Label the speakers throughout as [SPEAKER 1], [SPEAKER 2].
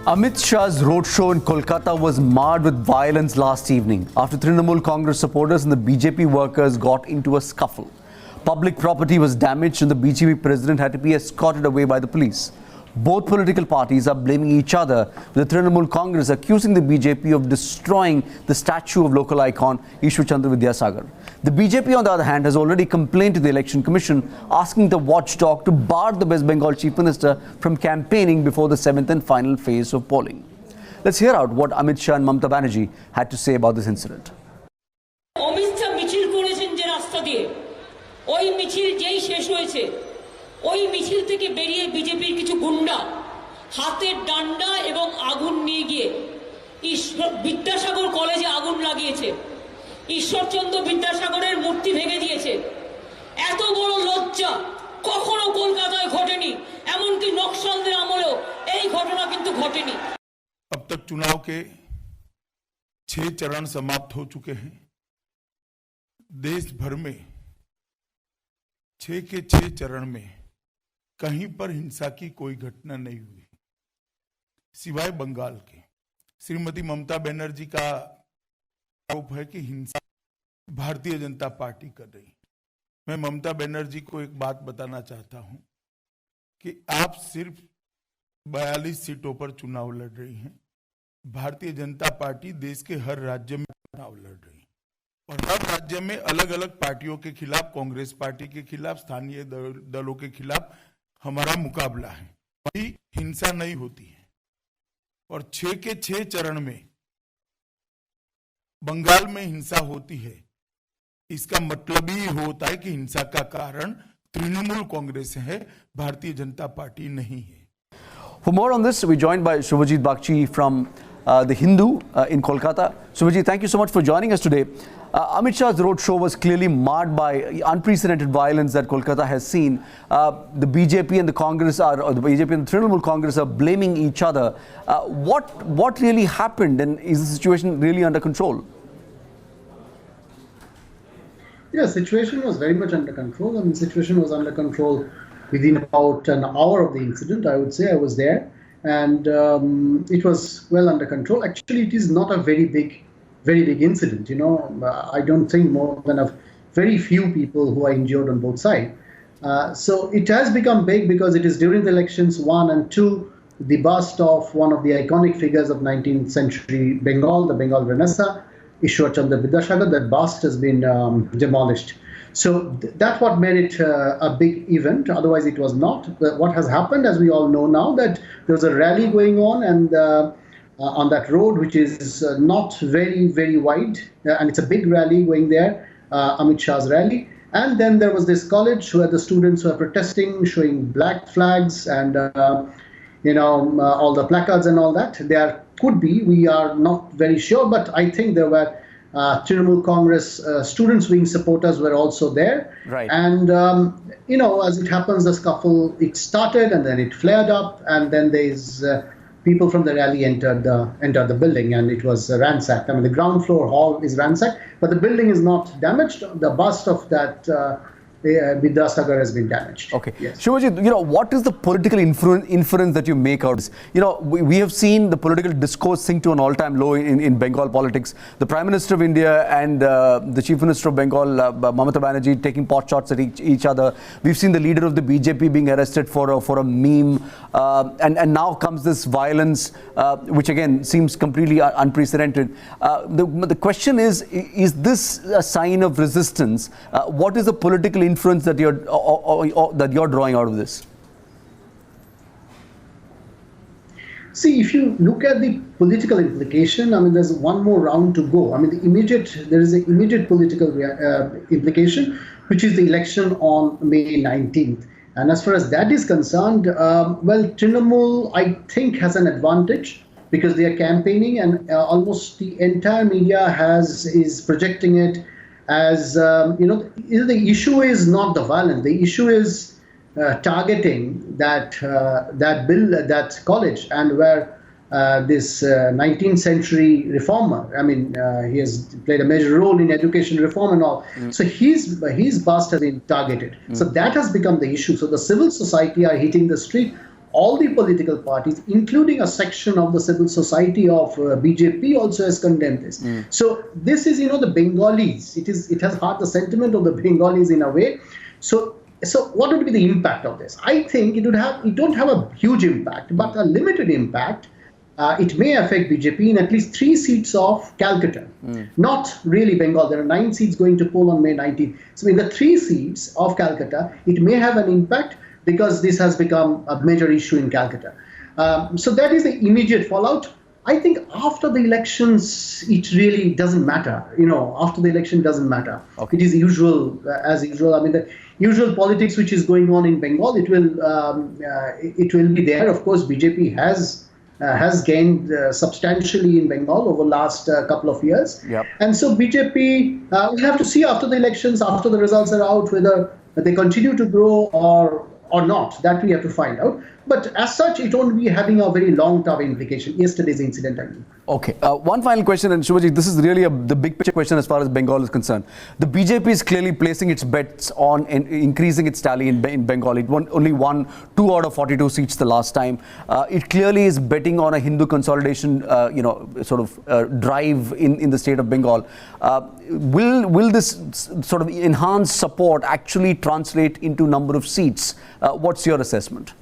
[SPEAKER 1] Amit Shah's roadshow in Kolkata was marred with violence last evening after Trinamool Congress supporters and the BJP workers got into a scuffle. Public property was damaged and the BJP president had to be escorted away by the police. Both political parties are blaming each other, with the Trinamool Congress accusing the BJP of destroying the statue of local icon Ishwar Chandra Vidyasagar. The BJP, on the other hand, has already complained to the Election Commission, asking the watchdog to bar the West Bengal Chief Minister from campaigning before the 7th and final phase of polling. Let's hear out what Amit Shah and Mamata Banerjee had to say about this incident.
[SPEAKER 2] ওই মিছিল থেকে বেরিয়ে বিজেপির কিছু গুন্ডা হাতের ডান্ডা এবং আগুন নিয়ে গিয়ে বিদ্যাসাগর কলেজে আগুন লাগিয়েছে। ঈশ্বরচন্দ্র বিদ্যাসাগরের মূর্তি ভেঙে দিয়েছে। এত বড় লজ্জা কখনো কলকাতায় ঘটেনি, এমনকি নকশালদের আমলেও এই ঘটনা কিন্তু ঘটেনি।
[SPEAKER 3] अब तक चुनाव के 6 चरण समाप्त हो चुके हैं। देश भर में 6 के 6 चरण में कहीं पर हिंसा की कोई घटना नहीं हुई, सिवाय बंगाल के। श्रीमती ममता बनर्जी का आरोप है कि हिंसा भारतीय जनता पार्टी कर रही। मैं ममता बनर्जी को एक बात बताना चाहता हूं कि आप सिर्फ 42 सीटों पर चुनाव लड़ रही हैं। भारतीय जनता पार्टी देश के हर राज्य में चुनाव लड़ रही है और हर राज्य में अलग अलग पार्टियों के खिलाफ, कांग्रेस पार्टी के खिलाफ, स्थानीय दलों के खिलाफ हमारा मुकाबला है। वही हिंसा नहीं होती है और 6 के 6 चरण में बंगाल में हिंसा होती है। इसका मतलब ही होता है कि हिंसा का कारण तृणमूल कांग्रेस है, भारतीय जनता पार्टी नहीं है।
[SPEAKER 1] For more on this, we're joined by Shubhajit Bagchi from The Hindu in Kolkata. Shubhajit, thank you so much for joining us today. Amit Shah's roadshow was clearly marred by unprecedented violence that Kolkata has seen. The BJP and the Congress or the BJP and the Trinamool Congress are blaming each other. What really happened, and is the situation really under control?
[SPEAKER 4] Yeah, situation was very much under control. I mean, situation was under control within about an hour of the incident. I would say I was there, and it was well under control. Actually, it is not a very big incident. You know, I don't think more than a very few people who are injured on both sides. So it has become big because it is during the elections, 1 and 2, the bust of one of the iconic figures of 19th century Bengal, the Bengal Renaissance, Ishwar Chandra Vidyasagar. That bust has been demolished. So that's what made it a big event. Otherwise, it was not. What has happened, as we all know now, that there was a rally going on, and on that road, which is not very wide, and it's a big rally going there, Amit Shah's rally. And then there was this college where the students were protesting, showing black flags and all the placards and all that. There could be, we are not very sure, but I think there were Trinamool Congress students wing supporters were also there.
[SPEAKER 1] Right.
[SPEAKER 4] And as it happens, the scuffle, it started and then it flared up, and then there's people from the rally entered the building, and it was ransacked. I mean, the ground floor hall is ransacked, but the building is not damaged. The bust of that Vidyasagar has been damaged.
[SPEAKER 1] Okay.
[SPEAKER 4] Yes.
[SPEAKER 1] Shubhajit, what is the political inference that you make out of this? We have seen the political discourse sink to an all-time low in Bengal politics. The Prime Minister of India and the Chief Minister of Bengal, Mamata Banerjee, taking pot shots at each other. We've seen the leader of the BJP being arrested for a meme. And now comes this violence, which again seems completely unprecedented. The question is this a sign of resistance? What is the political influence that you're drawing out of this?
[SPEAKER 4] See, if you look at the political implication, I mean, there's one more round to go. I mean, there is an immediate political implication, which is the election on May 19th. And as far as that is concerned, Trinamool, I think, has an advantage because they are campaigning, and almost the entire media is projecting it as, the issue is not the violence. The issue is targeting that college, and where this 19th century reformer, I mean, he has played a major role in education reform and all. So his bust has been targeted. So that has become the issue. So the civil society are hitting the street all the political parties, including a section of the civil society of BJP, also has condemned this. So this is, the Bengalis. It has had the sentiment of the Bengalis in a way. So what would be the impact of this? I think it don't have a huge impact, but a limited impact. It may affect BJP in at least 3 seats of Calcutta, not really Bengal. There are 9 seats going to poll on May 19th. So in the 3 seats of Calcutta, it may have an impact because this has become a major issue in Calcutta. So that is the immediate fallout. I think after the elections, it really doesn't matter. After the election doesn't matter.
[SPEAKER 1] Okay.
[SPEAKER 4] It is usual, as usual. I mean, the usual politics which is going on in Bengal, it will be there. Of course, BJP has gained substantially in Bengal over the last couple of years.
[SPEAKER 1] Yep.
[SPEAKER 4] And so BJP, we'll have to see after the elections, after the results are out, whether they continue to grow or not. That we have to find out. But as such, it won't be having a very long-term implication. Yesterday's incident, I mean.
[SPEAKER 1] Okay. One final question, and Shubhajit, this is really the big picture question as far as Bengal is concerned. The BJP is clearly placing its bets on increasing its tally in Bengal. It only won 2 out of 42 seats the last time. It clearly is betting on a Hindu consolidation, drive in the state of Bengal. Will this sort of enhanced support actually translate into number of seats? What's your assessment?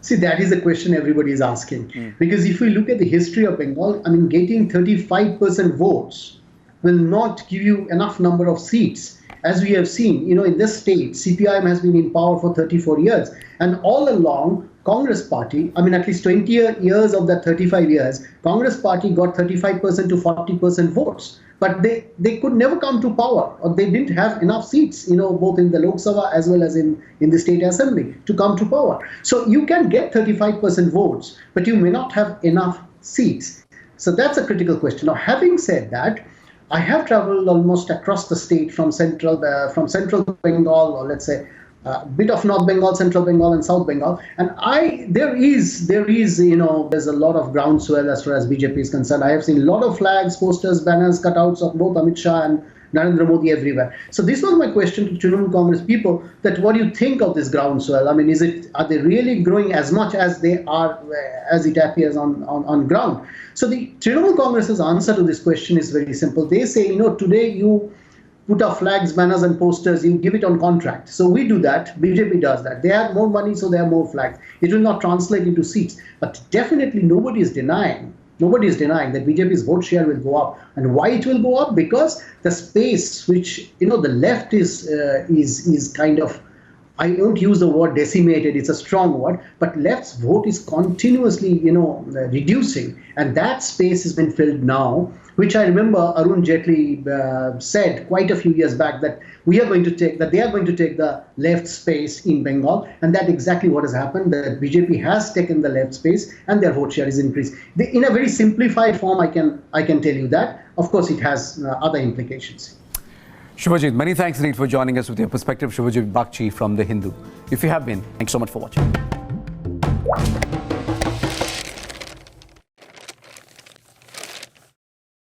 [SPEAKER 4] See, that is the question everybody is asking. Because if we look at the history of Bengal, I mean, getting 35% votes will not give you enough number of seats. As we have seen, in this state, CPIM has been in power for 34 years. And all along, Congress party, I mean, at least 20 years of that 35 years, Congress party got 35% to 40% votes. But they could never come to power, or they didn't have enough seats, both in the Lok Sabha as well as in the state assembly to come to power. So you can get 35% votes, but you may not have enough seats. So that's a critical question. Now, having said that, I have traveled almost across the state from central Bengal, or let's say a bit of North Bengal, Central Bengal, and South Bengal, and there's a lot of groundswell as far as BJP is concerned. I have seen a lot of flags, posters, banners, cutouts of both Amit Shah and Narendra Modi everywhere. So this was my question to Trinamool Congress people: that what do you think of this groundswell? I mean, are they really growing as much as they are, as it appears on ground? So the Trinamool Congress's answer to this question is very simple. They say, today you put up flags, banners, and posters, you give it on contract. So we do that. BJP does that. They have more money, so they have more flags. It will not translate into seats. But definitely nobody is denying that BJP's vote share will go up. And why it will go up? Because the space which, the left is kind of, I won't use the word decimated, it's a strong word, but left's vote is continuously, reducing. And that space has been filled now, which I remember Arun Jaitley said quite a few years back, that they are going to take the left space in Bengal. And that's exactly what has happened. The BJP has taken the left space and their vote share is increased. In a very simplified form, I can tell you that. Of course, it has other implications.
[SPEAKER 1] Shubhajit, many thanks indeed for joining us with your perspective. Shubhajit Bagchi from The Hindu. If you have been, thanks so much for watching.